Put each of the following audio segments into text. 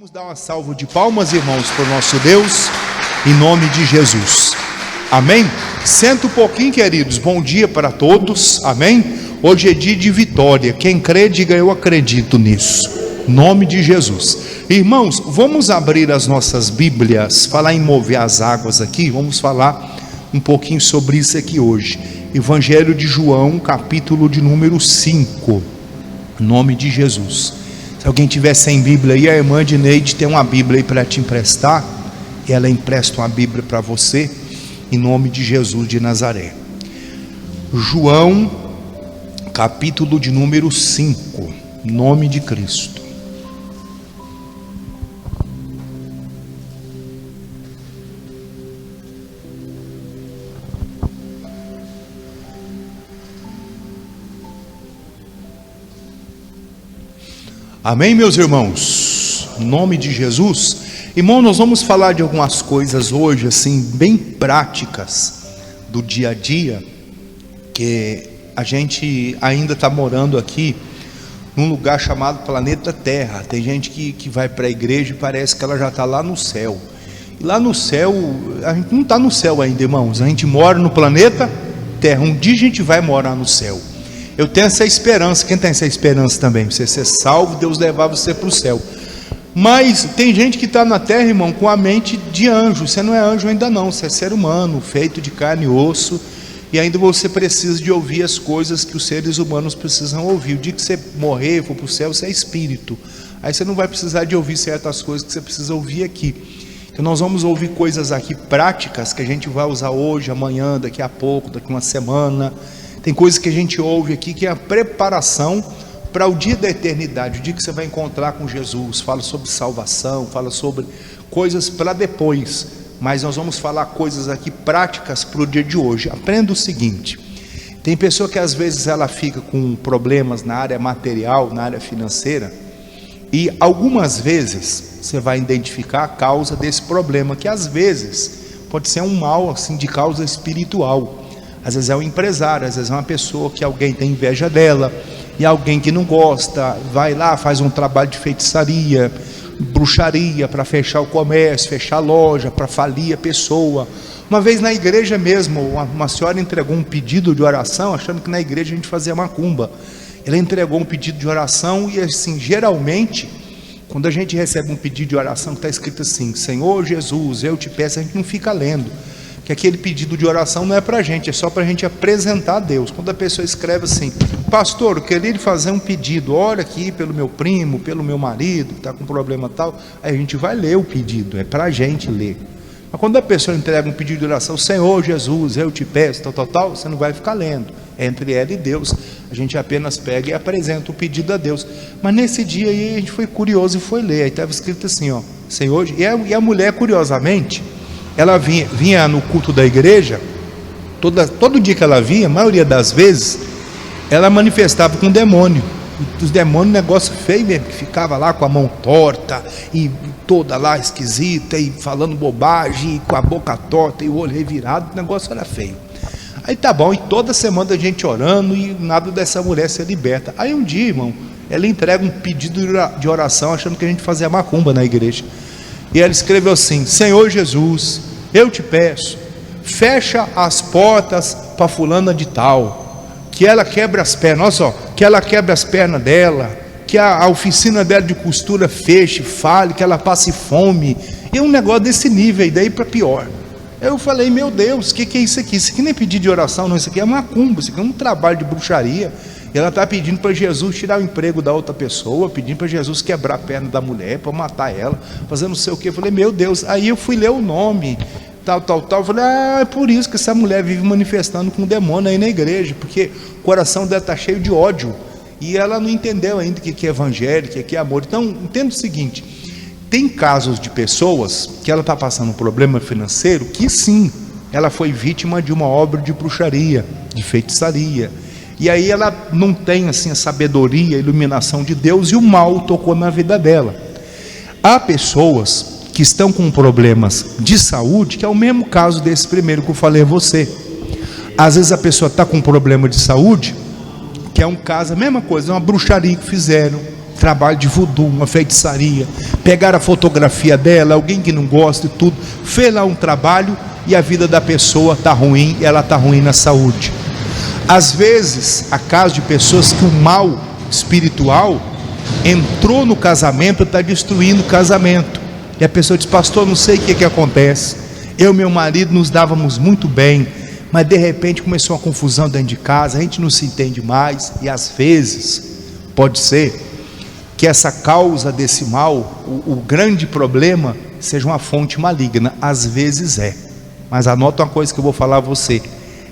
Vamos dar uma salva de palmas, irmãos, para o nosso Deus, em nome de Jesus. Amém? Senta um pouquinho, queridos. Bom dia para todos. Amém? Hoje é dia de vitória. Quem crê, diga eu acredito nisso. Nome de Jesus. Irmãos, vamos abrir as nossas Bíblias, falar em mover as águas aqui. Vamos falar um pouquinho sobre isso aqui hoje. Evangelho de João, capítulo de número 5. Nome de Jesus. Se alguém tiver sem Bíblia aí, a irmã Edneide tem uma Bíblia aí para te emprestar. E ela empresta uma Bíblia para você, em nome de Jesus de Nazaré. João, capítulo de número 5. Nome de Cristo. Amém, meus irmãos? Em nome de Jesus. Irmão, nós vamos falar de algumas coisas hoje, assim, bem práticas do dia a dia, que a gente ainda está morando aqui num lugar chamado planeta Terra. Tem gente que vai para a igreja e parece que ela já está lá no céu. E lá no céu, a gente não está no céu ainda, irmãos. A gente mora no planeta Terra. Um dia a gente vai morar no céu. Eu tenho essa esperança. Quem tem essa esperança também? Você ser salvo, Deus levar você para o céu. Mas tem gente que está na terra, irmão, com a mente de anjo. Você não é anjo ainda não, você é ser humano, feito de carne e osso. E ainda você precisa de ouvir as coisas que os seres humanos precisam ouvir. O dia que você morrer, for para o céu, você é espírito. Aí você não vai precisar de ouvir certas coisas que você precisa ouvir aqui. Então nós vamos ouvir coisas aqui práticas que a gente vai usar hoje, amanhã, daqui a pouco, daqui a uma semana. Tem coisas que a gente ouve aqui que é a preparação para o dia da eternidade, o dia que você vai encontrar com Jesus. Fala sobre salvação, fala sobre coisas para depois, mas nós vamos falar coisas aqui práticas para o dia de hoje. Aprenda o seguinte: tem pessoa que às vezes ela fica com problemas na área material, na área financeira, e algumas vezes você vai identificar a causa desse problema, que às vezes pode ser um mal assim de causa espiritual. Às vezes é um empresário, às vezes é uma pessoa que alguém tem inveja dela, e alguém que não gosta, vai lá, faz um trabalho de feitiçaria, bruxaria, para fechar o comércio, fechar a loja, para falir a pessoa. Uma vez na igreja mesmo, uma senhora entregou um pedido de oração, achando que na igreja a gente fazia macumba. Ela entregou um pedido de oração, e assim, geralmente, quando a gente recebe um pedido de oração que está escrito assim: Senhor Jesus, eu te peço, a gente não fica lendo, que aquele pedido de oração não é para a gente, é só para a gente apresentar a Deus. Quando a pessoa escreve assim: pastor, eu queria lhe fazer um pedido, olha aqui pelo meu primo, pelo meu marido, que está com problema tal, aí a gente vai ler o pedido, é para a gente ler. Mas quando a pessoa entrega um pedido de oração: Senhor Jesus, eu te peço, tal, você não vai ficar lendo, é entre ela e Deus. A gente apenas pega e apresenta o pedido a Deus. Mas nesse dia aí a gente foi curioso e foi ler, aí estava escrito assim, ó, Senhor, e a mulher, curiosamente, ela vinha no culto da igreja, todo dia que ela vinha, a maioria das vezes, ela manifestava com demônio. Os demônios, negócio feio mesmo, que ficava lá com a mão torta, e toda lá esquisita, e falando bobagem, e com a boca torta, e o olho revirado, o negócio era feio. Aí tá bom, e toda semana a gente orando, e nada dessa mulher ser liberta. Aí um dia, irmão, ela entrega um pedido de oração, achando que a gente fazia macumba na igreja. E ela escreveu assim: Senhor Jesus, eu te peço, fecha as portas para fulana de tal, que ela quebre as pernas, olha só, que ela quebre as pernas dela, que a oficina dela de costura feche, fale, que ela passe fome, e um negócio desse nível, e daí para pior. Eu falei: meu Deus, o que é isso aqui? Isso aqui nem é pedido de oração, não, isso aqui é macumba, isso aqui é um trabalho de bruxaria. E ela está pedindo para Jesus tirar o emprego da outra pessoa, pedindo para Jesus quebrar a perna da mulher, para matar ela, fazer não sei o que. Eu falei: meu Deus. Aí eu fui ler o nome, tal. Eu falei: é por isso que essa mulher vive manifestando com o demônio aí na igreja, porque o coração dela está cheio de ódio, e ela não entendeu ainda o que é evangelho, o que é amor. Então, entenda o seguinte: tem casos de pessoas que ela está passando um problema financeiro, que sim, ela foi vítima de uma obra de bruxaria, de feitiçaria, e aí ela não tem assim a sabedoria, a iluminação de Deus, e o mal tocou na vida dela. Há pessoas que estão com problemas de saúde, que é o mesmo caso desse primeiro que eu falei a você. Às vezes a pessoa está com um problema de saúde, que é um caso, a mesma coisa, uma bruxaria que fizeram, trabalho de voodoo, uma feitiçaria, pegaram a fotografia dela, alguém que não gosta e tudo, fez lá um trabalho e a vida da pessoa está ruim, ela está ruim na saúde. Às vezes, há casos de pessoas que o mal espiritual entrou no casamento e está destruindo o casamento, e a pessoa diz: pastor, não sei o que acontece, eu e meu marido nos dávamos muito bem, mas de repente começou uma confusão dentro de casa, a gente não se entende mais, e às vezes pode ser que essa causa desse mal, o grande problema, seja uma fonte maligna. Às vezes é, mas anota uma coisa que eu vou falar a você: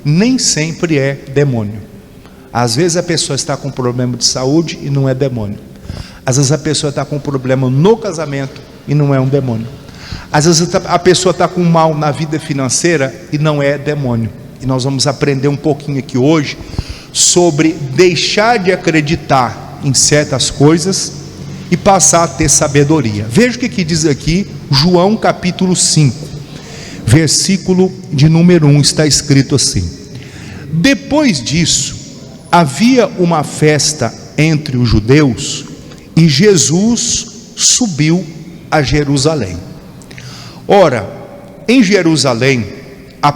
nem sempre é demônio. Às vezes a pessoa está com problema de saúde e não é demônio. Às vezes a pessoa está com problema no casamento e não é um demônio. Às vezes a pessoa está com mal na vida financeira e não é demônio. E nós vamos aprender um pouquinho aqui hoje sobre deixar de acreditar em certas coisas e passar a ter sabedoria. Veja o que diz aqui João capítulo 5, versículo de número 1, está escrito assim: depois disso havia uma festa entre os judeus e Jesus subiu a Jerusalém. Ora, em Jerusalém,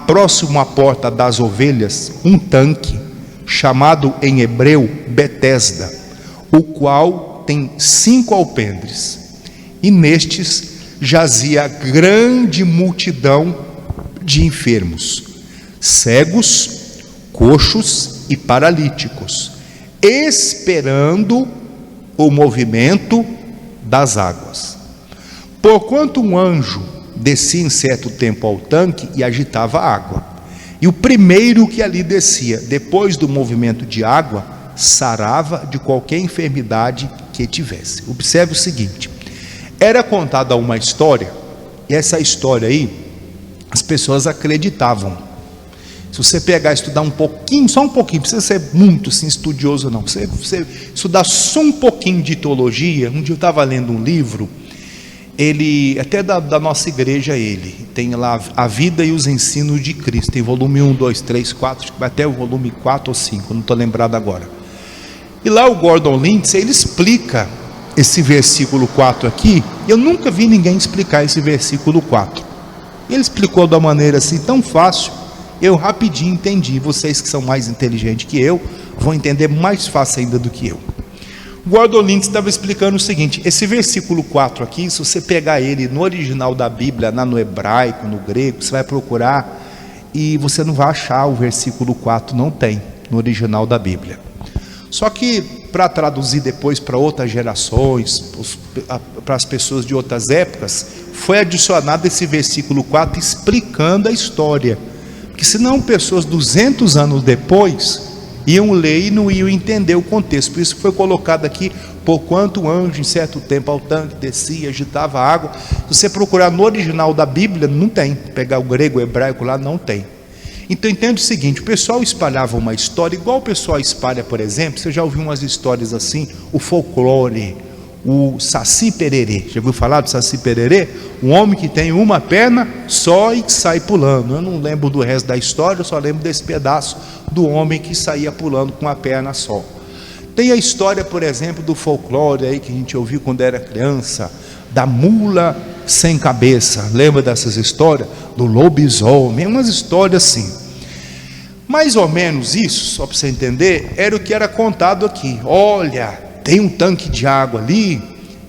próximo à porta das ovelhas, um tanque, chamado em hebreu Betesda, o qual tem 5 alpendres, e nestes jazia grande multidão de enfermos, cegos, coxos e paralíticos, esperando o movimento das águas. Porquanto um anjo descia em certo tempo ao tanque e agitava a água, e o primeiro que ali descia, depois do movimento de água, sarava de qualquer enfermidade que tivesse. Observe o seguinte: era contada uma história, e essa história aí, as pessoas acreditavam. Se você pegar e estudar um pouquinho, só um pouquinho, não precisa ser muito assim, estudioso não, você estudar só um pouquinho de teologia. Um dia eu estava lendo um livro, ele, até da nossa igreja, ele tem lá A Vida e os Ensinos de Cristo, tem volume 1, 2, 3, 4, até o volume 4 ou 5, não estou lembrado agora. E lá o Gordon Lindsay, ele explica esse versículo 4 aqui. Eu nunca vi ninguém explicar esse versículo 4. Ele explicou de uma maneira assim tão fácil, eu rapidinho entendi. Vocês que são mais inteligentes que eu vão entender mais fácil ainda do que eu. O Gordon Lindsay estava explicando o seguinte: esse versículo 4 aqui, se você pegar ele no original da Bíblia, no hebraico, no grego, você vai procurar e você não vai achar o versículo 4, não tem no original da Bíblia. Só que para traduzir depois para outras gerações, para as pessoas de outras épocas, foi adicionado esse versículo 4 explicando a história, porque senão pessoas 200 anos depois iam ler e não iam entender o contexto. Por isso foi colocado aqui: porquanto o anjo em certo tempo ao tanque descia, agitava a água. Se você procurar no original da Bíblia, não tem. Pegar o grego, o hebraico lá, não tem. Então entende o seguinte: o pessoal espalhava uma história, igual o pessoal espalha, por exemplo, você já ouviu umas histórias assim, o folclore, o Saci Pererê. Já ouviu falar do Saci Pererê? Um homem que tem uma perna só e que sai pulando. Eu não lembro do resto da história, eu só lembro desse pedaço do homem que saía pulando com uma perna só. Tem a história, por exemplo, do folclore aí que a gente ouviu quando era criança, da mula sem cabeça. Lembra dessas histórias? Do lobisomem, umas histórias assim. Mais ou menos isso, só para você entender, era o que era contado aqui. Olha, tem um tanque de água ali,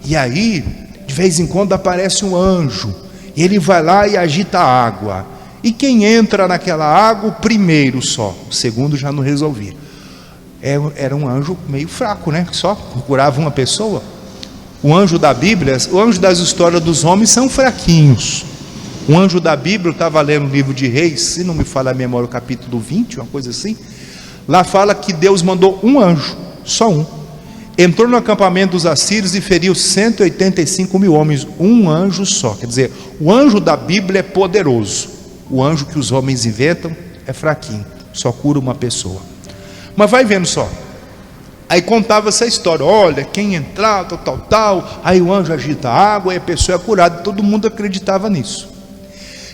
e aí de vez em quando aparece um anjo, e ele vai lá e agita a água, e quem entra naquela água, o primeiro só, o segundo já não resolvia. Era um anjo meio fraco, né? Só curava uma pessoa. O anjo da Bíblia, o anjo das histórias dos homens são fraquinhos. O anjo da Bíblia, eu estava lendo o livro de Reis, se não me falha a memória, o capítulo 20, uma coisa assim. Lá fala que Deus mandou um anjo, só um. Entrou no acampamento dos assírios e feriu 185 mil homens, um anjo só. Quer dizer, o anjo da Bíblia é poderoso. O anjo que os homens inventam é fraquinho, só cura uma pessoa. Mas vai vendo só. Aí contava essa história: olha, quem entrar, tal, aí o anjo agita a água e a pessoa é curada. Todo mundo acreditava nisso.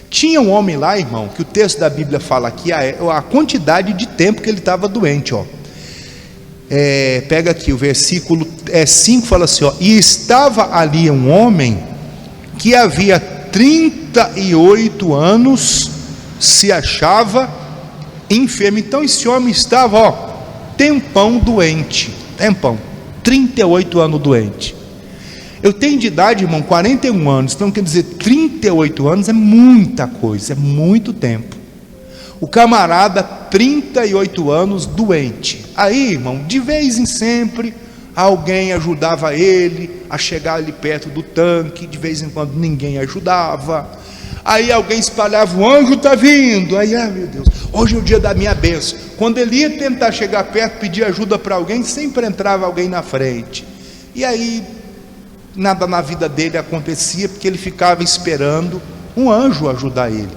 Tinha um homem lá, irmão, que o texto da Bíblia fala aqui, a quantidade de tempo que ele estava doente, ó. Pega aqui o versículo 5 fala assim, ó, e estava ali um homem que havia 38 anos se achava enfermo. Então esse homem estava, ó, tempão doente, 38 anos doente. Eu tenho de idade, irmão, 41 anos, então quer dizer, 38 anos é muita coisa, é muito tempo. O camarada, 38 anos doente. Aí, irmão, de vez em sempre, alguém ajudava ele a chegar ali perto do tanque, de vez em quando ninguém ajudava. Aí alguém espalhava, o anjo está vindo. Aí, meu Deus, hoje é o dia da minha bênção. Quando ele ia tentar chegar perto, pedir ajuda para alguém, sempre entrava alguém na frente. E aí, nada na vida dele acontecia, porque ele ficava esperando um anjo ajudar ele.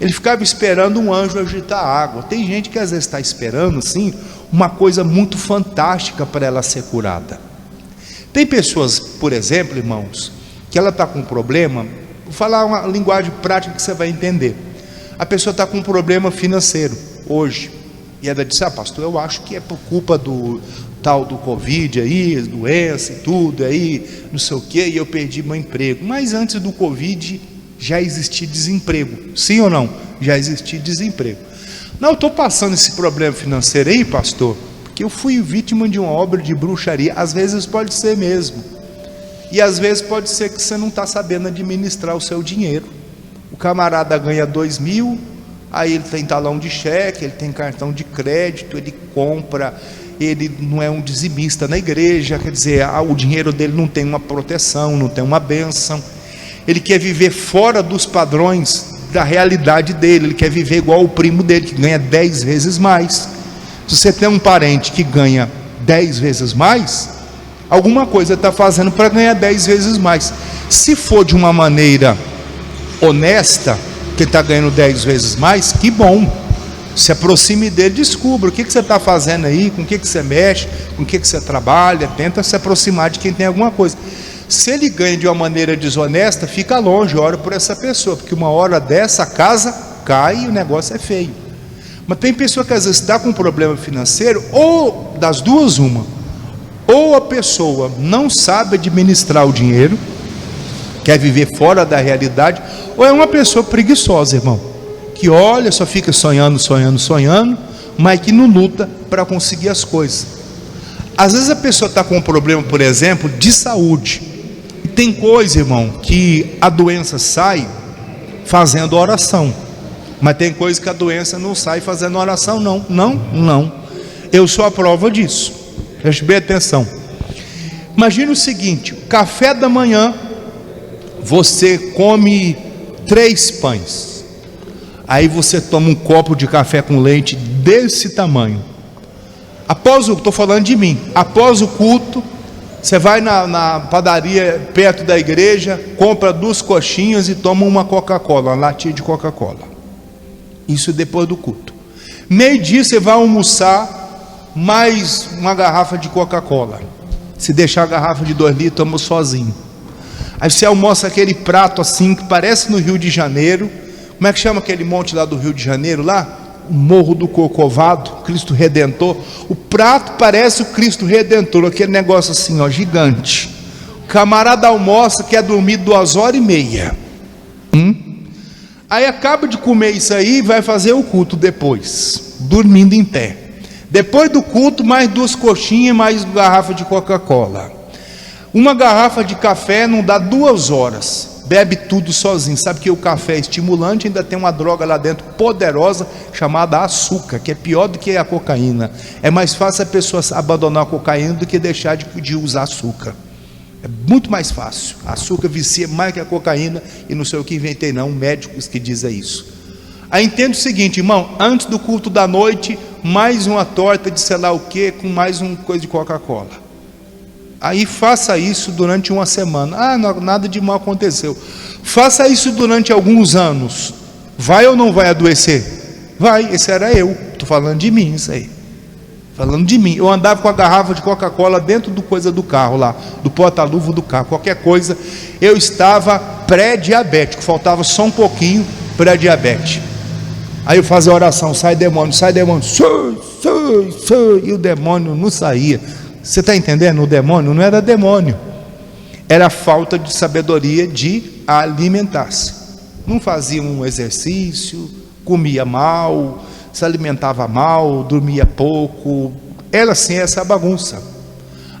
Ele ficava esperando um anjo agitar a água. Tem gente que às vezes está esperando assim, uma coisa muito fantástica para ela ser curada. Tem pessoas, por exemplo, irmãos, que ela está com um problema, vou falar uma linguagem prática que você vai entender. A pessoa está com um problema financeiro hoje, e ela disse, pastor, eu acho que é por culpa do tal do Covid aí, doença e tudo aí, não sei o que, e eu perdi meu emprego. Mas antes do Covid já existia desemprego, sim ou não? Já existia desemprego. Não, eu estou passando esse problema financeiro aí, pastor, porque eu fui vítima de uma obra de bruxaria. Às vezes pode ser mesmo, e às vezes pode ser que você não está sabendo administrar o seu dinheiro. O camarada ganha 2.000, aí ele tem talão de cheque, ele tem cartão de crédito, ele compra, ele não é um dizimista na igreja, quer dizer, o dinheiro dele não tem uma proteção, não tem uma bênção. Ele quer viver fora dos padrões da realidade dele, ele quer viver igual o primo dele, que ganha 10 vezes mais. Se você tem um parente que ganha 10 vezes mais, alguma coisa está fazendo para ganhar 10 vezes mais. Se for de uma maneira honesta, que ele está ganhando 10 vezes mais, que bom. Se aproxime dele, descubra o que você está fazendo aí, com o que você mexe, com o que você trabalha, tenta se aproximar de quem tem alguma coisa. Se ele ganha de uma maneira desonesta, fica longe, ora por essa pessoa, porque uma hora dessa a casa cai e o negócio é feio. Mas tem pessoa que às vezes está com um problema financeiro, ou das duas uma, ou a pessoa não sabe administrar o dinheiro, quer viver fora da realidade, ou é uma pessoa preguiçosa, irmão, que olha, só fica sonhando, mas que não luta para conseguir as coisas. Às vezes a pessoa está com um problema, por exemplo, de saúde. E tem coisa, irmão, que a doença sai fazendo oração, mas tem coisa que a doença não sai fazendo oração, não. Eu sou a prova disso. Preste bem atenção. Imagina o seguinte: café da manhã, você come 3 pães, aí você toma um copo de café com leite desse tamanho. Estou falando de mim, após o culto, você vai na padaria perto da igreja, compra 2 coxinhas e toma uma Coca-Cola, uma latinha de Coca-Cola. Isso depois do culto. Meio-dia você vai almoçar, mais uma garrafa de Coca-Cola. Se deixar a garrafa de 2 litros, toma sozinho. Aí você almoça aquele prato assim, que parece no Rio de Janeiro. Como é que chama aquele monte lá do Rio de Janeiro lá? O Morro do Corcovado, Cristo Redentor. O prato parece o Cristo Redentor, aquele negócio assim, ó, gigante. O camarada almoça, quer dormir 2h30. Aí acaba de comer isso aí, vai fazer o culto depois, dormindo em pé. Depois do culto, mais 2 coxinhas, mais garrafa de Coca-Cola. Uma garrafa de café não dá 2 horas. Bebe tudo sozinho. Sabe que o café é estimulante, ainda tem uma droga lá dentro poderosa chamada açúcar, que é pior do que a cocaína. É mais fácil a pessoa abandonar a cocaína do que deixar de usar açúcar. É muito mais fácil. Açúcar vicia mais que a cocaína, e não sei o que inventei não, médicos que dizem isso. Aí entenda o seguinte, irmão: antes do culto da noite, mais uma torta de sei lá o que, com mais uma coisa de Coca-Cola. Aí faça isso durante uma semana. Nada de mal aconteceu. Faça isso durante alguns anos. Vai ou não vai adoecer? Vai. Esse era eu. Estou falando de mim, isso aí. Falando de mim. Eu andava com a garrafa de Coca-Cola dentro do coisa do carro lá, do porta-luva do carro. Qualquer coisa, eu estava pré-diabético. Faltava só um pouquinho pré-diabetes. Aí eu fazia oração: sai demônio, sai. E o demônio não saía. Você está entendendo? O demônio não era demônio, era a falta de sabedoria de alimentar-se. Não fazia um exercício, comia mal, se alimentava mal, dormia pouco. Era assim, essa bagunça.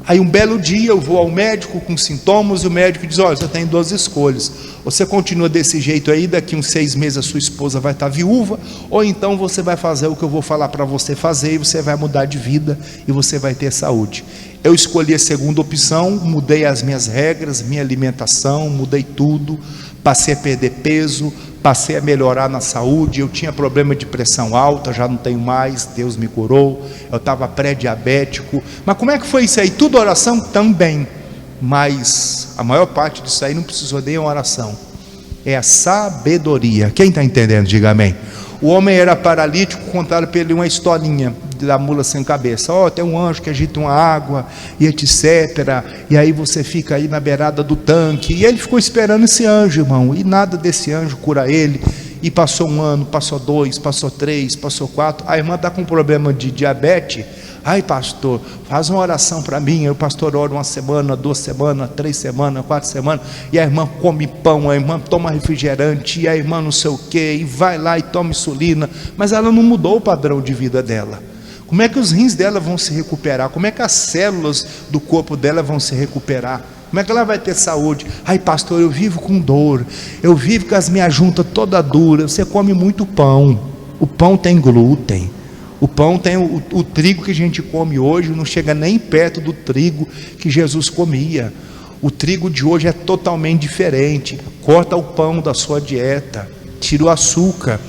Aí um belo dia eu vou ao médico com sintomas e o médico diz: olha, você tem duas escolhas, você continua desse jeito aí, daqui uns 6 meses a sua esposa vai estar viúva, ou então você vai fazer o que eu vou falar para você fazer e você vai mudar de vida e você vai ter saúde. Eu escolhi a segunda opção, mudei as minhas regras, minha alimentação, mudei tudo, passei a perder peso, passei a melhorar na saúde. Eu tinha problema de pressão alta, já não tenho mais, Deus me curou. Eu estava pré-diabético. Mas como é que foi isso aí? Tudo oração? Também. Mas a maior parte disso aí não precisou nem uma oração. É a sabedoria. Quem está entendendo? Diga amém. O homem era paralítico, contaram para ele uma historinha da mula sem cabeça. Tem um anjo que agita uma água e etc, e aí você fica aí na beirada do tanque, e ele ficou esperando esse anjo, irmão, e nada desse anjo cura ele. E passou 1 ano, passou 2, passou 3, passou 4. A irmã está com problema de diabetes. Ai, pastor, faz uma oração para mim. Aí o pastor ora 1 semana, 2 semanas, 3 semanas, 4 semanas, e a irmã come pão, a irmã toma refrigerante, e a irmã não sei o que, e vai lá e toma insulina, mas ela não mudou o padrão de vida dela. Como é que os rins dela vão se recuperar? Como é que as células do corpo dela vão se recuperar? Como é que ela vai ter saúde? Ai, pastor, eu vivo com dor, eu vivo com as minhas juntas toda dura. Você come muito pão, o pão tem glúten, o pão tem o trigo que a gente come hoje não chega nem perto do trigo que Jesus comia. O trigo de hoje é totalmente diferente. Corta o pão da sua dieta, tira o açúcar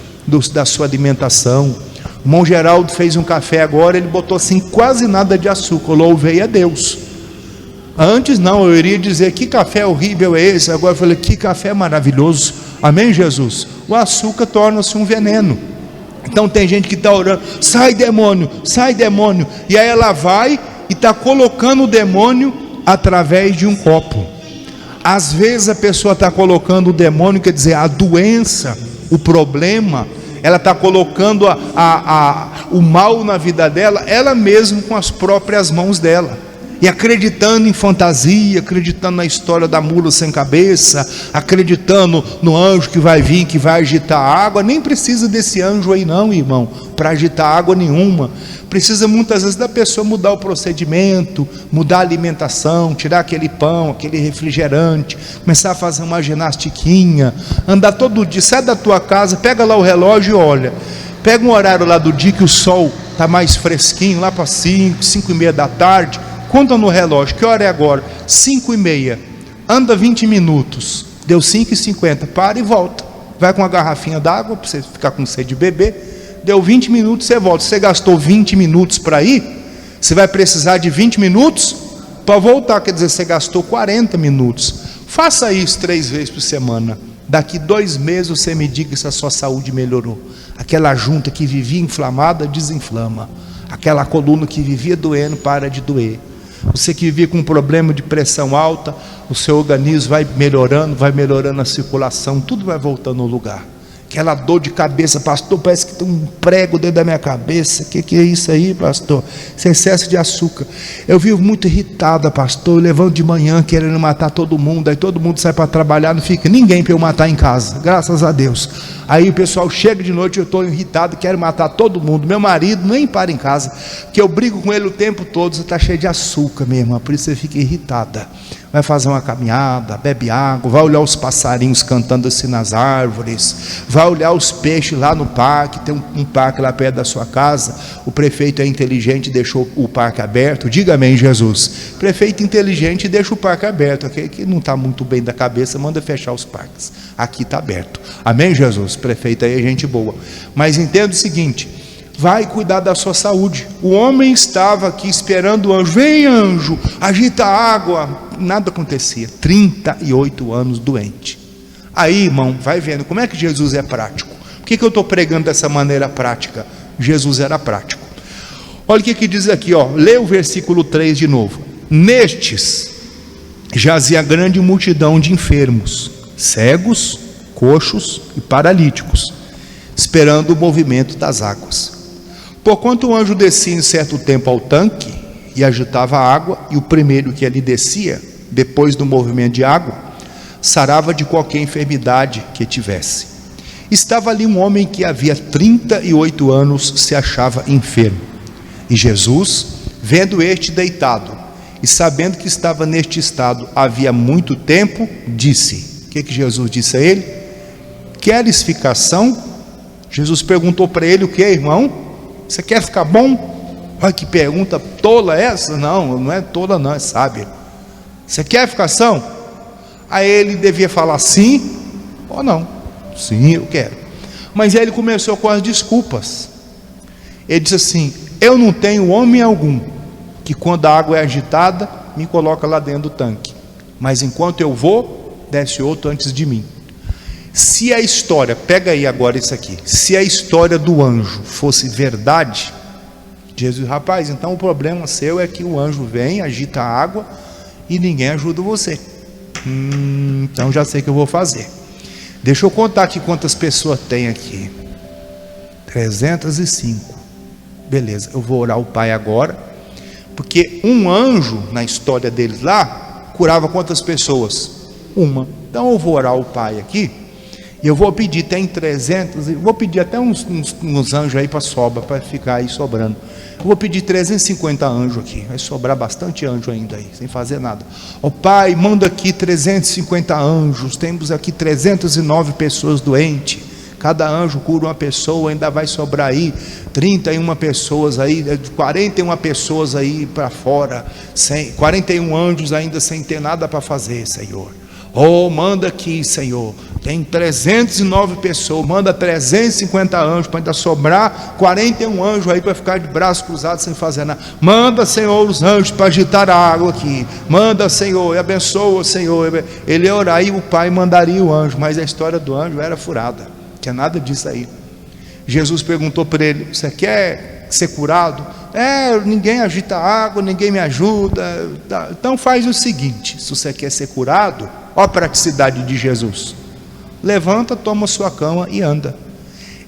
da sua alimentação. O irmão Geraldo fez um café agora, ele botou assim quase nada de açúcar. Eu louvei a Deus. Antes não, eu iria dizer: que café horrível é esse? Agora eu falei: que café maravilhoso. Amém, Jesus? O açúcar torna-se um veneno. Então tem gente que está orando: sai demônio, sai demônio, e aí ela vai e está colocando o demônio através de um copo. Às vezes a pessoa está colocando o demônio, quer dizer, a doença, o problema, ela está colocando o mal na vida dela, ela mesma com as próprias mãos dela, e acreditando em fantasia, acreditando na história da mula sem cabeça, acreditando no anjo que vai vir, que vai agitar a água. Nem precisa desse anjo aí não, irmão, para agitar água nenhuma. Precisa muitas vezes da pessoa mudar o procedimento, mudar a alimentação, tirar aquele pão, aquele refrigerante, começar a fazer uma ginastiquinha, andar todo dia. Sai da tua casa, pega lá o relógio e olha, pega um horário lá do dia que o sol está mais fresquinho, lá para 5h30 da tarde, conta no relógio, que hora é agora? 5h30, anda 20 minutos, deu 5h50, para e volta, vai com uma garrafinha d'água para você ficar com sede de beber. Deu 20 minutos, você volta. Você gastou 20 minutos para ir, você vai precisar de 20 minutos para voltar, quer dizer, você gastou 40 minutos. Faça isso 3 vezes por semana. Daqui 2 meses você me diga se a sua saúde melhorou. Aquela junta que vivia inflamada, desinflama. Aquela coluna que vivia doendo, para de doer. Você que vivia com um problema de pressão alta, o seu organismo vai melhorando a circulação, tudo vai voltando ao lugar. Aquela dor de cabeça: pastor, parece que tem um prego dentro da minha cabeça. Que é isso aí, pastor? Isso é excesso de açúcar. Eu vivo muito irritada, pastor. Eu levanto de manhã querendo matar todo mundo, aí todo mundo sai para trabalhar, não fica ninguém para eu matar em casa, graças a Deus. Aí o pessoal chega de noite, eu estou irritado, quero matar todo mundo. Meu marido nem para em casa, porque eu brigo com ele o tempo todo. Você está cheio de açúcar, minha irmã, por isso você fica irritada. Vai fazer uma caminhada, bebe água, vai olhar os passarinhos cantando assim nas árvores, vai olhar os peixes lá no parque. Tem um parque lá perto da sua casa. O prefeito é inteligente, deixou o parque aberto. Diga amém, Jesus. Prefeito inteligente deixa o parque aberto. Aquele que não está muito bem da cabeça, manda fechar os parques. Aqui está aberto. Amém, Jesus? Prefeito aí é gente boa. Mas entenda o seguinte: vai cuidar da sua saúde. O homem estava aqui esperando o anjo. Vem, anjo, agita a água. Nada acontecia. 38 anos doente. Aí, irmão, vai vendo como é que Jesus é prático. Por que eu estou pregando dessa maneira prática? Jesus era prático. Olha o que diz aqui, lê o versículo 3 de novo. Nestes jazia grande multidão de enfermos, cegos, coxos e paralíticos, esperando o movimento das águas. Porquanto o anjo descia em certo tempo ao tanque, e agitava a água, e o primeiro que ali descia, depois do movimento de água, sarava de qualquer enfermidade que tivesse. Estava ali um homem que havia 38 anos se achava enfermo. E Jesus, vendo este deitado, e sabendo que estava neste estado havia muito tempo, disse: o que Jesus disse a ele? Queres ficar são? Jesus perguntou para ele: o que, irmão? Você quer ficar bom? Olha que pergunta tola essa. Não, não é tola não, é sábia. Você quer ficar são? Aí ele devia falar sim ou não. Sim, eu quero. Mas aí ele começou com as desculpas. Ele disse assim: eu não tenho homem algum que quando a água é agitada me coloca lá dentro do tanque, mas enquanto eu vou, desce outro antes de mim. Se a história, pega aí agora isso aqui, se a história do anjo fosse verdade, Jesus, rapaz, então o problema seu é que o anjo vem, agita a água e ninguém ajuda você. Então já sei o que eu vou fazer. Deixa eu contar aqui quantas pessoas tem aqui. 305. Beleza, eu vou orar ao Pai agora, porque um anjo na história deles lá curava quantas pessoas? Uma. Então eu vou orar ao Pai aqui, e eu vou pedir, tem 300, vou pedir até uns anjos aí para sobra, para ficar aí sobrando. Eu vou pedir 350 anjos aqui, vai sobrar bastante anjo ainda aí, sem fazer nada. Ó Pai, manda aqui 350 anjos, temos aqui 309 pessoas doentes, cada anjo cura uma pessoa, ainda vai sobrar aí 31 pessoas aí, 41 pessoas aí para fora, 41 anjos ainda sem ter nada para fazer, Senhor. Oh, manda aqui, Senhor, tem 309 pessoas, manda 350 anjos, para ainda sobrar 41 anjos aí para ficar de braços cruzados sem fazer nada. Manda, Senhor, os anjos para agitar a água aqui, manda, Senhor, e abençoa, Senhor. Ele ia orar e o Pai mandaria o anjo, mas a história do anjo era furada, não tinha nada disso aí. Jesus perguntou para ele: você quer ser curado? Ninguém agita a água, ninguém me ajuda. Então faz o seguinte, se você quer ser curado, olha a praticidade de Jesus: levanta, toma sua cama e anda.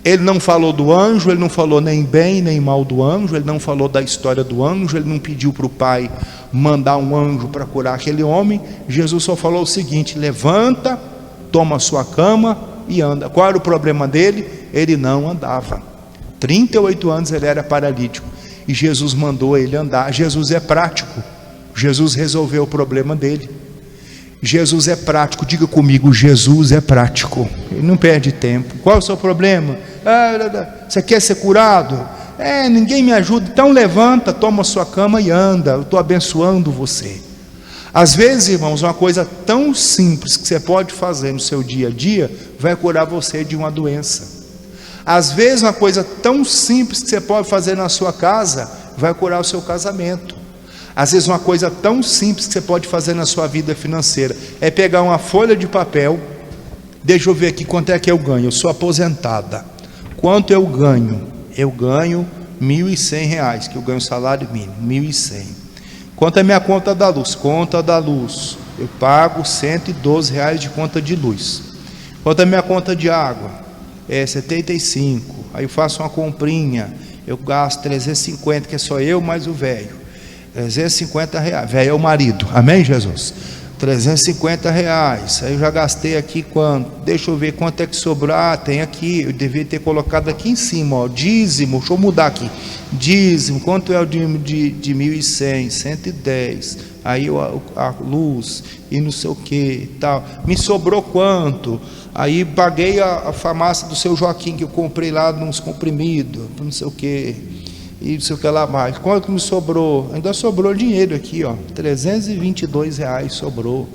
Ele não falou do anjo, ele não falou nem bem nem mal do anjo, ele não falou da história do anjo, ele não pediu para o Pai mandar um anjo para curar aquele homem. Jesus só falou o seguinte: levanta, toma sua cama e anda. Qual era o problema dele? Ele não andava. 38 anos ele era paralítico, e Jesus mandou ele andar. Jesus é prático, Jesus resolveu o problema dele. Jesus é prático, diga comigo: Jesus é prático, ele não perde tempo. Qual é o seu problema? Você quer ser curado? Ninguém me ajuda. Então levanta, toma sua cama e anda, eu estou abençoando você. Às vezes, irmãos, uma coisa tão simples que você pode fazer no seu dia a dia vai curar você de uma doença. Às vezes uma coisa tão simples que você pode fazer na sua casa vai curar o seu casamento. Às vezes uma coisa tão simples que você pode fazer na sua vida financeira é pegar uma folha de papel. Deixa eu ver aqui quanto é que eu ganho. Eu sou aposentada. Quanto eu ganho? Eu ganho R$1.100, que eu ganho salário mínimo, 1.100. Quanto é minha conta da luz? Conta da luz, eu pago R$112 de conta de luz. Quanto é minha conta de água? 75. Aí eu faço uma comprinha, eu gasto 350, que é só eu mais o velho. R$350, velho é o marido, amém, Jesus? R$350, aí eu já gastei aqui quanto? Deixa eu ver quanto é que sobrar. Tem aqui, eu devia ter colocado aqui em cima, ó, dízimo. Deixa eu mudar aqui, dízimo, quanto é o dízimo de 1.100? 110, aí a luz e não sei o que tal, me sobrou quanto? Aí paguei a farmácia do seu Joaquim, que eu comprei lá nos comprimidos, não sei o que, e não sei o que lá mais. Quanto me sobrou? Ainda sobrou dinheiro aqui, ó, R$322 sobrou.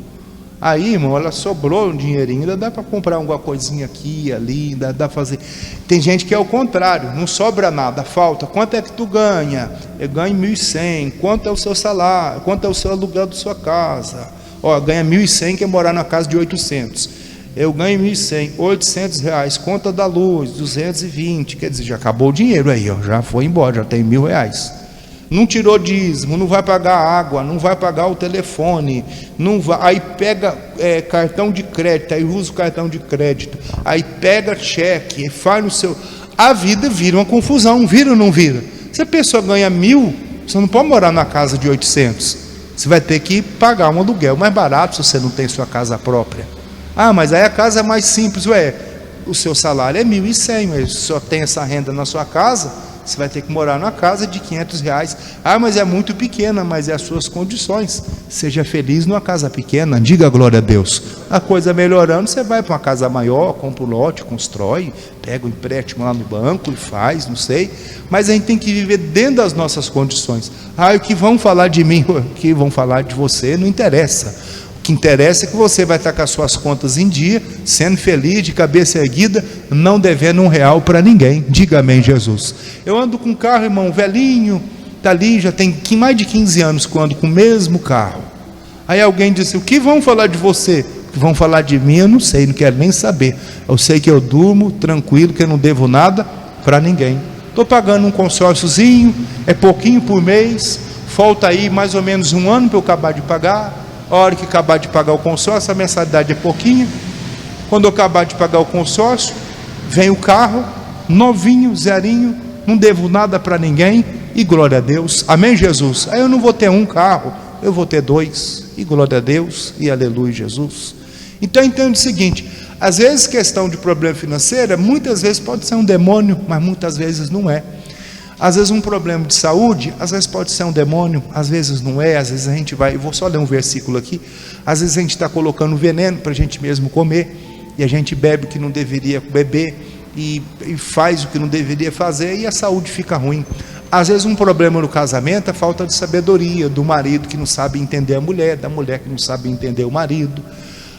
Aí, irmão, ela sobrou um dinheirinho, ainda dá para comprar alguma coisinha aqui, ali, ainda dá para fazer. Tem gente que é o contrário, não sobra nada, falta. Quanto é que tu ganha? Eu ganho 1.100. Quanto é o seu salário? Quanto é o seu aluguel da sua casa? Ó, ganha 1.100, que é morar na casa de 800. Eu ganho 1.100, R$800, conta da luz, 220, quer dizer, já acabou o dinheiro aí, ó, já foi embora, já tem R$1.000. Não tirou dízimo, não vai pagar água, não vai pagar o telefone, não vai, aí pega cartão de crédito, aí usa o cartão de crédito, aí pega cheque, faz no seu... A vida vira uma confusão, vira ou não vira? Se a pessoa ganha 1.000, Você não pode morar numa casa de 800. Você vai ter que pagar um aluguel mais barato se você não tem sua casa própria. Ah, mas aí a casa é mais simples. O seu salário é 1.100, mas só tem essa renda na sua casa, você vai ter que morar numa casa de R$500. Ah, mas é muito pequena, mas é as suas condições. Seja feliz numa casa pequena, diga glória a Deus. A coisa melhorando, você vai para uma casa maior, compra um lote, constrói, pega um empréstimo lá no banco e faz, não sei. Mas a gente tem que viver dentro das nossas condições. Ah, o que vão falar de mim, o que vão falar de você, não interessa. O que interessa é que você vai estar com as suas contas em dia, sendo feliz, de cabeça erguida, não devendo R$1 para ninguém. Diga amém, Jesus. Eu ando com um carro, irmão, velhinho, está ali, já tem mais de 15 anos que eu ando com o mesmo carro. Aí alguém disse, o que vão falar de você? O que vão falar de mim, eu não sei, não quero nem saber. Eu sei que eu durmo tranquilo, que eu não devo nada para ninguém. Estou pagando um consórciozinho, é pouquinho por mês, falta aí mais ou menos um ano para eu acabar de pagar. A hora que acabar de pagar o consórcio, a mensalidade é pouquinho. Quando eu acabar de pagar o consórcio, vem o carro, novinho, zerinho, não devo nada para ninguém, e glória a Deus, amém, Jesus? Aí eu não vou ter um carro, eu vou ter 2, e glória a Deus, e aleluia, Jesus. Então entenda o seguinte, às vezes questão de problema financeiro, muitas vezes pode ser um demônio, mas muitas vezes não é. Às vezes um problema de saúde, às vezes pode ser um demônio, às vezes não é, às vezes a gente vai, eu vou só ler um versículo aqui, às vezes a gente está colocando veneno para a gente mesmo comer, e a gente bebe o que não deveria beber, e faz o que não deveria fazer, e a saúde fica ruim. Às vezes um problema no casamento é falta de sabedoria, do marido que não sabe entender a mulher, da mulher que não sabe entender o marido.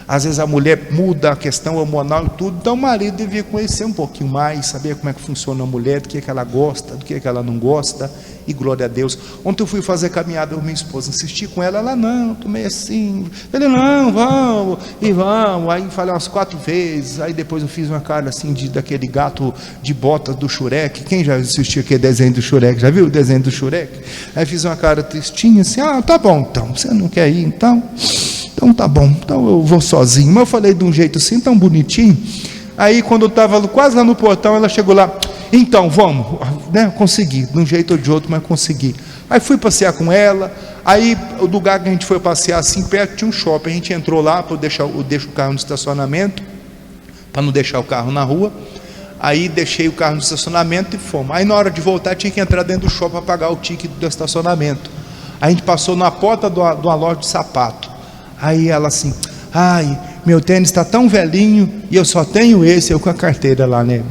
Às vezes a mulher muda a questão hormonal e tudo, então o marido devia conhecer um pouquinho mais, saber como é que funciona a mulher, do que ela gosta, do que ela não gosta, e glória a Deus. Ontem eu fui fazer caminhada com minha esposa, insisti com ela, ela não, tô meio assim, ele não, vamos, e vamos, aí falei umas 4 vezes, aí depois eu fiz uma cara assim, daquele gato de botas do Shurek. Quem já assistiu aquele desenho do Shurek, já viu o desenho do Shurek? Aí fiz uma cara tristinha assim, tá bom então, você não quer ir então? Então tá bom, então eu vou sozinho. Mas eu falei de um jeito assim, tão bonitinho. Aí quando eu estava quase lá no portão, ela chegou lá, então vamos, né? Consegui, de um jeito ou de outro, mas consegui. Aí fui passear com ela. Aí o lugar que a gente foi passear assim perto tinha um shopping. A gente entrou lá, eu deixo o carro no estacionamento, para não deixar o carro na rua. Aí deixei o carro no estacionamento e fomos. Aí na hora de voltar tinha que entrar dentro do shopping para pagar o ticket do estacionamento. Aí a gente passou na porta de uma loja de sapato. Aí ela assim, ai, meu tênis está tão velhinho e eu só tenho esse, eu com a carteira lá, né?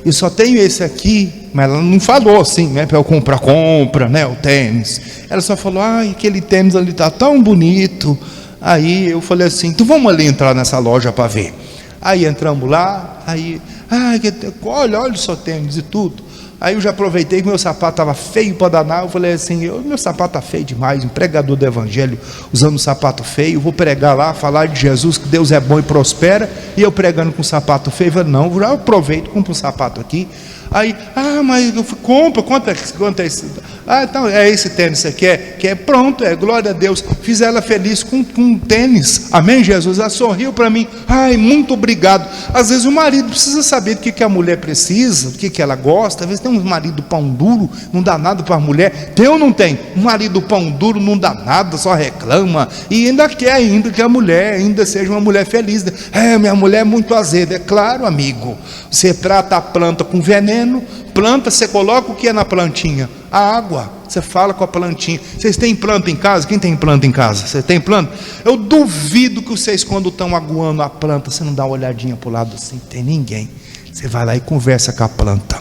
Eu só tenho esse aqui, mas ela não falou assim, né? Para eu compra, né? O tênis. Ela só falou, ai, aquele tênis ali está tão bonito. Aí eu falei assim, então vamos ali entrar nessa loja para ver. Aí entramos lá, aí, olha o seu tênis e tudo. Aí eu já aproveitei que meu sapato estava feio para danar. Eu falei assim, meu sapato está feio demais, um pregador do evangelho usando um sapato feio, vou pregar lá, falar de Jesus, que Deus é bom e prospera, e eu pregando com sapato feio. Eu falei, não, já aproveito, compro um sapato aqui. Aí, mas eu compra, quanto é esse? Então é esse tênis que você quer? Pronto, glória a Deus. Fiz ela feliz com um tênis, amém, Jesus? Ela sorriu para mim, ai, muito obrigado. Às vezes o marido precisa saber do que a mulher precisa, do que ela gosta. Às vezes tem um marido pão duro, não dá nada para a mulher. Tem ou não tem? Um marido pão duro não dá nada, só reclama, e ainda quer que a mulher ainda seja uma mulher feliz. Minha mulher é muito azeda. É claro, amigo, você trata a planta com veneno. Planta, você coloca o que é na plantinha? A água. Você fala com a plantinha. Vocês têm planta em casa? Quem tem planta em casa? Você tem planta? Eu duvido que vocês, quando estão aguando a planta, você não dá uma olhadinha para o lado assim, tem ninguém. Você vai lá e conversa com a planta.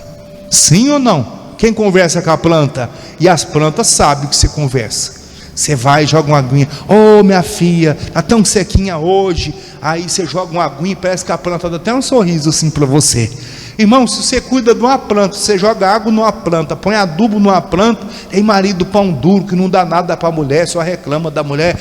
Sim ou não? Quem conversa com a planta? E as plantas sabem que você conversa. Você vai e joga uma aguinha, minha filha, está tão sequinha hoje. Aí você joga uma aguinha e parece que a planta dá até um sorriso assim para você. Irmão, se você cuida de uma planta, você joga água numa planta, põe adubo numa planta, tem marido pão duro que não dá nada para a mulher, só reclama da mulher,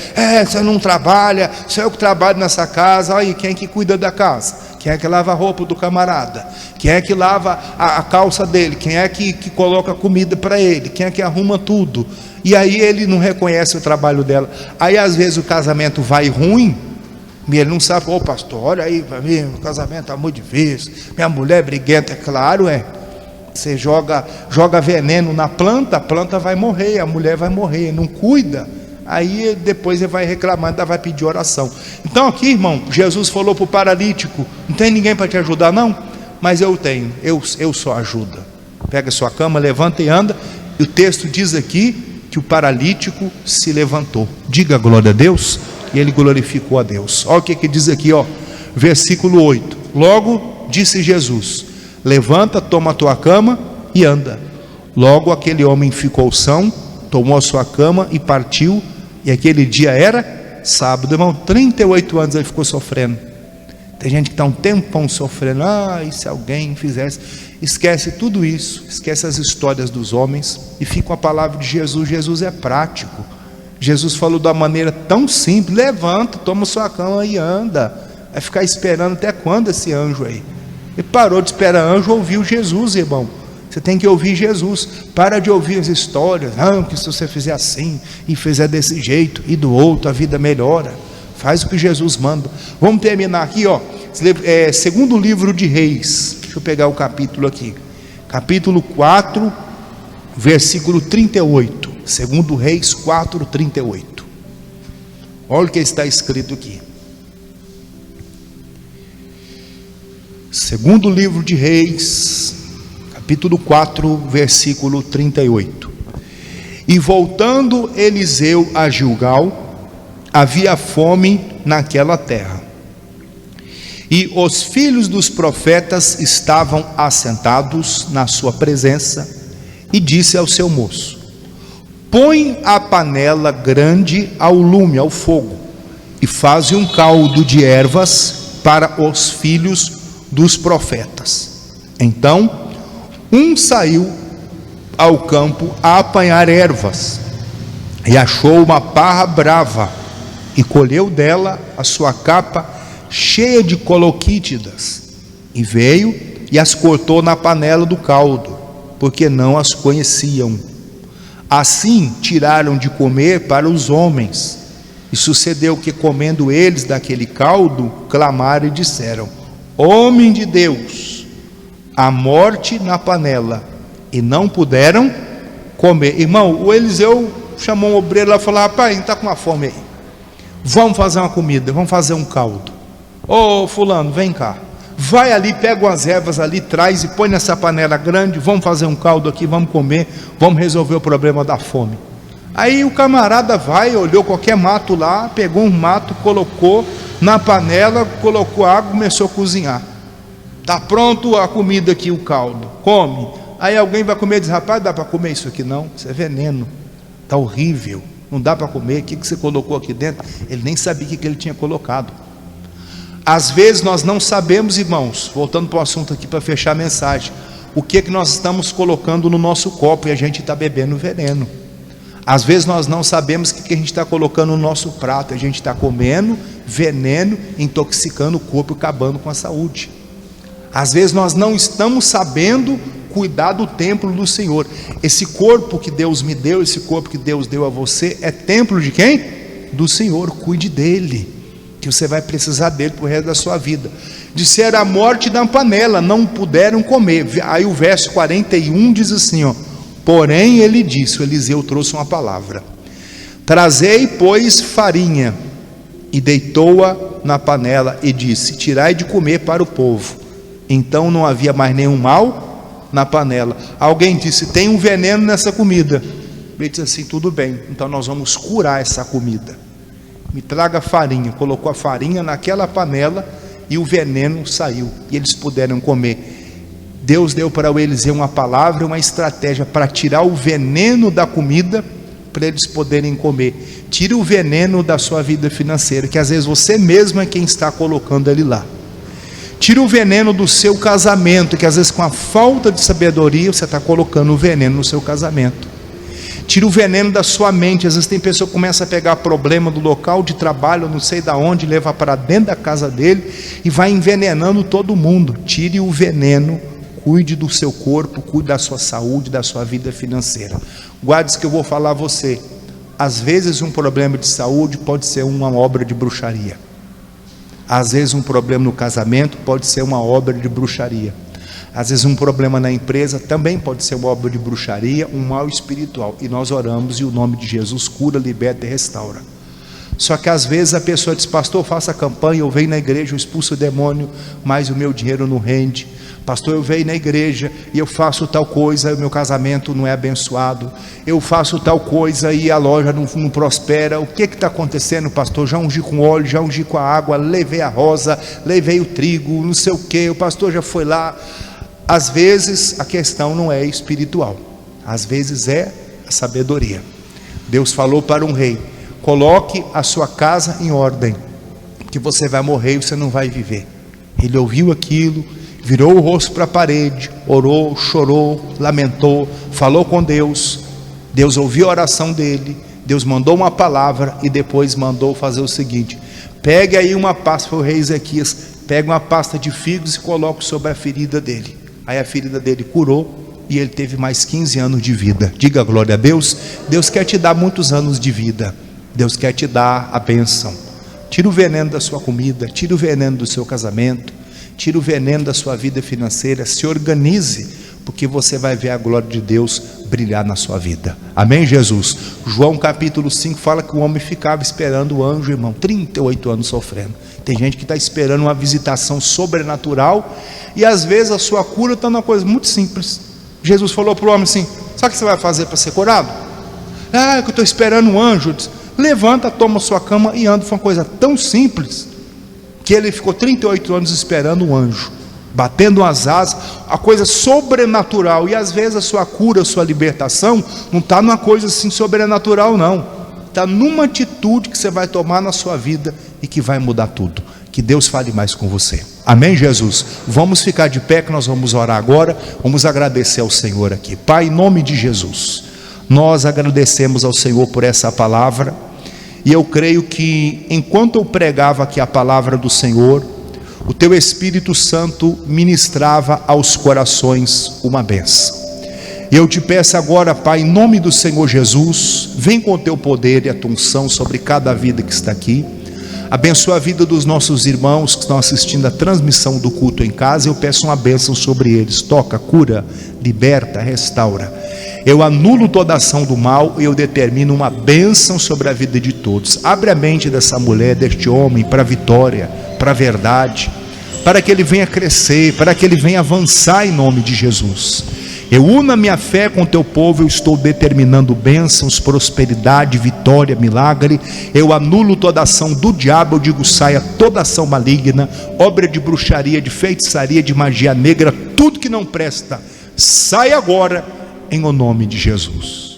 você não trabalha, sou eu que trabalho nessa casa. Aí quem é que cuida da casa? Quem é que lava a roupa do camarada? Quem é que lava a calça dele? Quem é que coloca comida para ele? Quem é que arruma tudo? E aí ele não reconhece o trabalho dela. Aí às vezes o casamento vai ruim, e ele não sabe, pastor, olha aí para mim, o casamento está muito difícil, minha mulher é briguenta. É claro, Você joga veneno na planta, a planta vai morrer, a mulher vai morrer, não cuida. Aí depois ele vai reclamar, ainda vai pedir oração. Então aqui, irmão, Jesus falou para o paralítico: não tem ninguém para te ajudar não? Mas eu tenho, eu só ajuda. Pega a sua cama, levanta e anda. E o texto diz aqui que o paralítico se levantou. Diga glória a Deus. E ele glorificou a Deus. Olha o que diz aqui, ó, versículo 8. Logo disse Jesus: levanta, toma a tua cama e anda. Logo aquele homem ficou são, tomou a sua cama e partiu. E aquele dia era sábado. Irmão, 38 anos ele ficou sofrendo. Tem gente que está um tempão sofrendo. E se alguém fizesse? Esquece tudo isso, esquece as histórias dos homens e fica com a palavra de Jesus. Jesus é prático. Jesus falou da maneira tão simples: levanta, toma sua cama e anda. Vai ficar esperando até quando esse anjo aí? Ele parou de esperar anjo, ouviu Jesus, irmão. Você tem que ouvir Jesus. Para de ouvir as histórias. Não, que se você fizer assim e fizer desse jeito e do outro, a vida melhora. Faz o que Jesus manda. Vamos terminar aqui, ó. Segundo livro de Reis. Deixa eu pegar o capítulo aqui. Capítulo 4, versículo 38. Segundo Reis 4, 38. Olha o que está escrito aqui. Segundo livro de Reis, capítulo 4, versículo 38. E voltando Eliseu a Gilgal, havia fome naquela terra. E os filhos dos profetas estavam assentados na sua presença, e disse ao seu moço: põe a panela grande ao lume, ao fogo, e faze um caldo de ervas para os filhos dos profetas. Então um saiu ao campo a apanhar ervas, e achou uma parra brava, e colheu dela a sua capa cheia de coloquítidas, e veio e as cortou na panela do caldo, porque não as conheciam. Assim tiraram de comer para os homens. E sucedeu que, comendo eles daquele caldo, clamaram e disseram: homem de Deus, a morte na panela. E não puderam comer. Irmão, o Eliseu chamou um obreiro lá e falou: rapaz, a gente está com uma fome aí, vamos fazer uma comida, vamos fazer um caldo. Ô fulano, vem cá, vai ali, pega umas ervas ali, traz e põe nessa panela grande, vamos fazer um caldo aqui, vamos comer, vamos resolver o problema da fome. Aí o camarada vai, olhou qualquer mato lá, pegou um mato, colocou na panela, colocou água, começou a cozinhar. Está pronto a comida aqui, o caldo, come. Aí alguém vai comer e diz: rapaz, dá para comer isso aqui? Não, isso é veneno, está horrível, não dá para comer. O que você colocou aqui dentro? Ele nem sabia o que ele tinha colocado. Às vezes nós não sabemos, irmãos, voltando para o assunto aqui para fechar a mensagem, o que nós estamos colocando no nosso copo, e a gente está bebendo veneno. Às vezes nós não sabemos o que a gente está colocando no nosso prato, a gente está comendo veneno, intoxicando o corpo, acabando com a saúde. Às vezes nós não estamos sabendo cuidar do templo do Senhor. Esse corpo que Deus me deu, esse corpo que Deus deu a você, é templo de quem? Do Senhor. Cuide dele, que você vai precisar dele para o resto da sua vida. Disseram a morte na panela, não puderam comer. Aí o verso 41 diz assim, ó: porém ele disse, o Eliseu trouxe uma palavra: trazei, pois, farinha. E deitou-a na panela e disse: tirai de comer para o povo. Então não havia mais nenhum mal na panela. Alguém disse: tem um veneno nessa comida. Ele disse assim: tudo bem, então nós vamos curar essa comida. Me traga farinha. Colocou a farinha naquela panela e o veneno saiu, e eles puderam comer. Deus deu para o Eliseu uma palavra, uma estratégia para tirar o veneno da comida, para eles poderem comer. Tire o veneno da sua vida financeira, que às vezes você mesmo é quem está colocando ele lá. Tire o veneno do seu casamento, que às vezes com a falta de sabedoria você está colocando o veneno no seu casamento. Tira o veneno da sua mente. Às vezes tem pessoa que começa a pegar problema do local de trabalho, não sei de onde, leva para dentro da casa dele e vai envenenando todo mundo. Tire o veneno, cuide do seu corpo, cuide da sua saúde, da sua vida financeira. Guarde isso que eu vou falar a você. Às vezes um problema de saúde pode ser uma obra de bruxaria. Às vezes um problema no casamento pode ser uma obra de bruxaria. Às vezes um problema na empresa também pode ser uma obra de bruxaria, um mal espiritual. E nós oramos e o nome de Jesus cura, liberta e restaura. Só que às vezes a pessoa diz: pastor, faça campanha, eu venho na igreja, eu expulso o demônio, mas o meu dinheiro não rende. Pastor, eu venho na igreja e eu faço tal coisa, o meu casamento não é abençoado. Eu faço tal coisa e a loja não prospera. O que está acontecendo, pastor? Já ungi com óleo, já ungi com a água, levei a rosa, levei o trigo, não sei o que, o pastor já foi lá. Às vezes a questão não é espiritual, às vezes é a sabedoria. Deus falou para um rei: coloque a sua casa em ordem, que você vai morrer e você não vai viver. Ele ouviu aquilo, virou o rosto para a parede, orou, chorou, lamentou, falou com Deus. Deus ouviu a oração dele, Deus mandou uma palavra e depois mandou fazer o seguinte: pegue aí uma pasta, foi o rei Ezequias, pegue uma pasta de figos e coloque sobre a ferida dele. Aí a ferida dele curou e ele teve mais 15 anos de vida. Diga glória a Deus. Deus quer te dar muitos anos de vida, Deus quer te dar a bênção. Tira o veneno da sua comida, tira o veneno do seu casamento, tira o veneno da sua vida financeira, se organize, porque você vai ver a glória de Deus brilhar na sua vida. Amém, Jesus? João capítulo 5 fala que o homem ficava esperando o anjo, irmão, 38 anos sofrendo. Tem gente que está esperando uma visitação sobrenatural, e às vezes a sua cura está numa coisa muito simples. Jesus falou para o homem assim: sabe o que você vai fazer para ser curado? Ah, que eu estou esperando um anjo. Disse: levanta, toma sua cama e anda. Foi uma coisa tão simples que ele ficou 38 anos esperando um anjo, batendo as asas, a coisa sobrenatural. E às vezes a sua cura, a sua libertação não está numa coisa assim sobrenatural, não. Está numa atitude que você vai tomar na sua vida e que vai mudar tudo. Que Deus fale mais com você. Amém, Jesus? Vamos ficar de pé que nós vamos orar agora. Vamos agradecer ao Senhor aqui. Pai, em nome de Jesus, nós agradecemos ao Senhor por essa palavra. E eu creio que enquanto eu pregava aqui a palavra do Senhor, o Teu Espírito Santo ministrava aos corações uma bênção. E eu te peço agora, Pai, em nome do Senhor Jesus, vem com o Teu poder e a Tua unção sobre cada vida que está aqui. Abençoa a vida dos nossos irmãos que estão assistindo a transmissão do culto em casa. Eu peço uma bênção sobre eles. Toca, cura, liberta, restaura. Eu anulo toda ação do mal e eu determino uma bênção sobre a vida de todos. Abre a mente dessa mulher, deste homem, para a vitória, para a verdade, para que ele venha crescer, para que ele venha avançar em nome de Jesus. Eu uno a minha fé com o teu povo, eu estou determinando bênçãos, prosperidade, vitória, milagre. Eu anulo toda ação do diabo, eu digo: saia toda ação maligna, obra de bruxaria, de feitiçaria, de magia negra, tudo que não presta, sai agora, em o nome de Jesus.